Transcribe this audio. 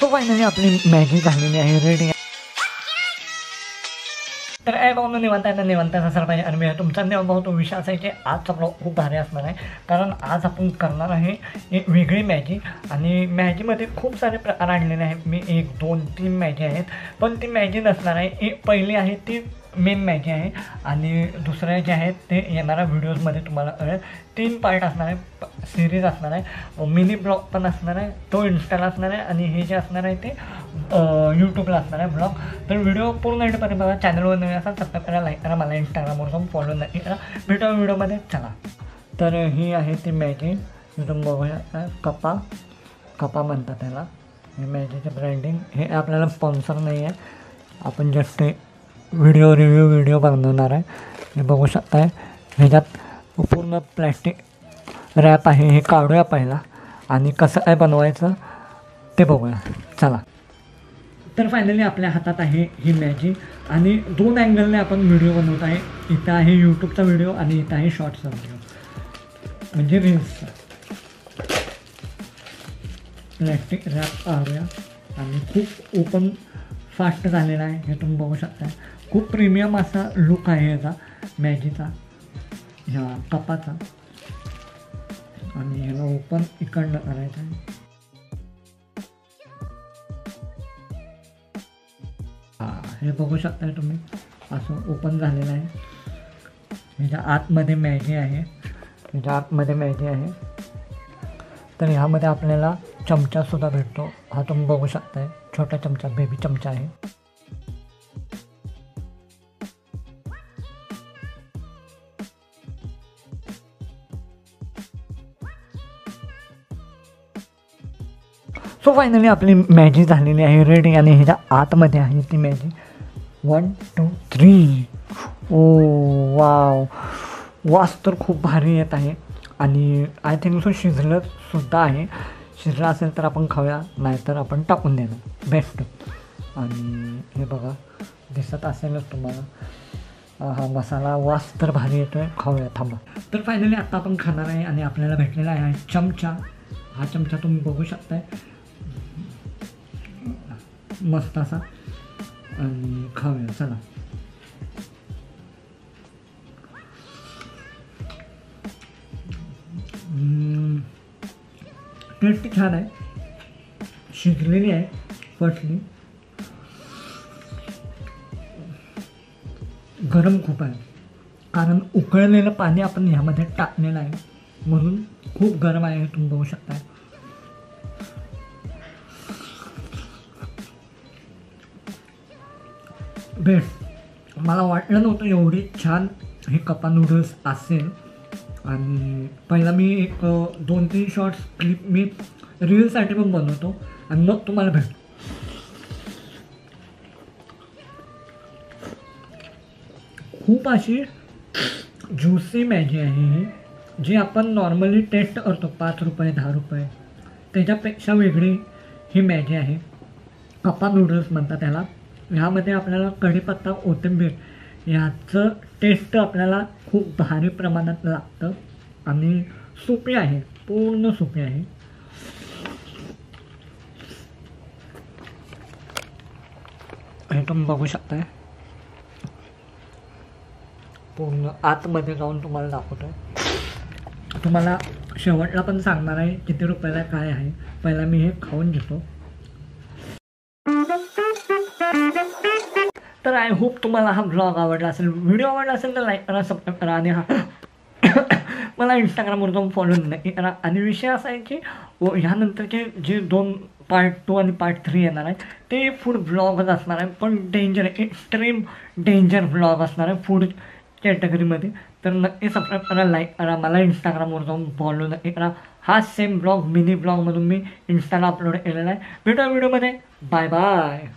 तो फायनली आपली मॅगी झालेली आहे, रेडी. तर भाऊ निवांत असायला पाहिजे. आणि मी तुमचा भाऊ तो विषय असा आहे की आजचा ब्लॉग खूप भारी असणार आहे, कारण आज आपण करणार आहे एक वेगळी मॅगी. आणि मॅगीमध्ये खूप सारे प्रकार आणलेले आहेत. मी 1 2 3 मॅगी आहेत, पण ती मॅगी नसणार आहे. एक पहिली आहे ती मेन मॅगी आहे, आणि दुसऱ्या जे आहेत ते येणाऱ्या व्हिडिओजमध्ये तुम्हाला कळेल. 3 पार्ट असणार आहे, सिरीज असणार आहे. मिनी ब्लॉग पण असणार आहे, तो इन्स्टाला असणार आहे, आणि हे जे असणार आहे ते यूट्यूबला असणार आहे ब्लॉग. तर व्हिडिओ पूर्ण एंडपर्यंत बघा. चॅनलवर नवीन असाल सबस्क्राईब करा, लाईक करा, मला इंस्टाग्रामवर जाऊन फॉलो नक्की करा. भेटूया व्हिडिओमध्ये, चला. तर ही आहे ती मॅगी, तुम्ही बघू शकता. कपा म्हणतात त्याला. हे मॅगीचं ब्रँडिंग हे आपल्याला स्पॉन्सर नाही आहे, आपण जस्ट व्हिडिओ बनवणार आहे. हे बघू शकताय. ह्याच्यात पूर्ण प्लॅस्टिक रॅप आहे, हे काढूया पहिला आणि कसं काय बनवायचं ते बघूया, चला. तर फायनली आपल्या हातात आहे ही मॅगी, आणि 2 अँगलने आपण व्हिडिओ बनवत आहे. इथं आहे यूट्यूबचा व्हिडिओ आणि इथं आहे शॉर्ट्सचा व्हिडिओ, म्हणजे रील्सचा. प्लॅस्टिक रॅप काढूया, आणि खूप ओपन फास्ट झालेला आहे, हे तुम्ही बघू शकता. खूप प्रीमियम असा लुक आहे याचा मॅगीचा, ह्या कपाचा. आणि ह्याला ओपन इकडनं करायचं आहे. हे बघू शकता तुम्ही, असं ओपन झालेलं आहे. ह्याच्या आतमध्ये मॅगी आहे, तर ह्यामध्ये आपल्याला चमचासुद्धा भेटतो. हा तुम्ही बघू शकताय, छोटा चमचा, बेबी चमचा आहे. सो फायनली आपली मॅगी झालेली आहे, रेडी. आणि ह्याच्या आतमध्ये आहे ती मॅगी. 1 2 3. ओ वाव, वास तर खूप भारी येत आहे. आणि आय थिंक सो शिजलंसुद्धा आहे. शिजलं असेल तर आपण खाऊया, नाहीतर आपण टाकून देणार, बेस्ट. आणि हे बघा, दिसत असेलच तुम्हाला. हा मसाला वास तर भारी येतो आहे, खाऊया, थांबा. तर फायनली आत्ता आपण खाणार आहे, आणि आपल्याला भेटलेला आहे चमचा. हा चमचा तुम्ही बघू शकताय, मस्त असा. आणि खाऊया, चला. टेस्ट छान आहे, शिजलेली आहे फर्स्टली. गरम खूप आहे, कारण उकळलेलं पाणी आपण ह्यामध्ये टाकलेलं आहे, म्हणून खूप गरम आहे, तुम्ही बघू शकता. बेस्ट. मला वाटलं नव्हतं एवढी छान हे कपा नूडल्स असेल. आणि पहिला मी एक 2 3 शॉर्ट्स क्लिप मी रीलसाठी पण बनवतो, आणि मग तुम्हाला भेटतो. खूप अशी ज्युसी मॅगी आहे ही, जी आपण नॉर्मली टेस्ट करतो 5 रुपये 10 रुपये, त्याच्यापेक्षा वेगळी ही मॅगी आहे. कपा नूडल्स म्हणतात त्याला. ह्यामध्ये आपल्याला कढीपत्ता, कोथिंबीर ह्याचं टेस्ट आपल्याला खूप भारी प्रमाणात लागतं. आणि सोपी आहे, पूर्ण सोपी आहे. हे तुम्ही बघू शकताय, पूर्ण आतमध्ये जाऊन तुम्हाला दाखवतो आहे. तुम्हाला शेवटला पण सांगणार आहे किती रुपयाला काय आहे. पहिला मी हे खाऊन घेतो. तर आय होप तुम्हाला हा ब्लॉग आवडला असेल. व्हिडिओ आवडला असेल तर लाईक करा, सबस्क्राईब करा, आणि मला इंस्टाग्रामवर जाऊन फॉलो नक्की करा. आणि विषय असा आहे की ह्यानंतरचे जे 2 पार्ट 2 आणि पार्ट 3 येणार आहे ते फूड ब्लॉगच असणार आहे, पण डेंजर, एक्स्ट्रीम डेंजर ब्लॉग असणार आहे फूड कॅटेगरीमध्ये. तर नक्की सबस्क्राईब करा, लाईक करा, मला इंस्टाग्रामवर जाऊन फॉलो नक्की करा. हा सेम ब्लॉग मिनी ब्लॉगमधून मी इंस्टाला अपलोड केलेला आहे. भेटूया व्हिडिओमध्ये, बाय बाय.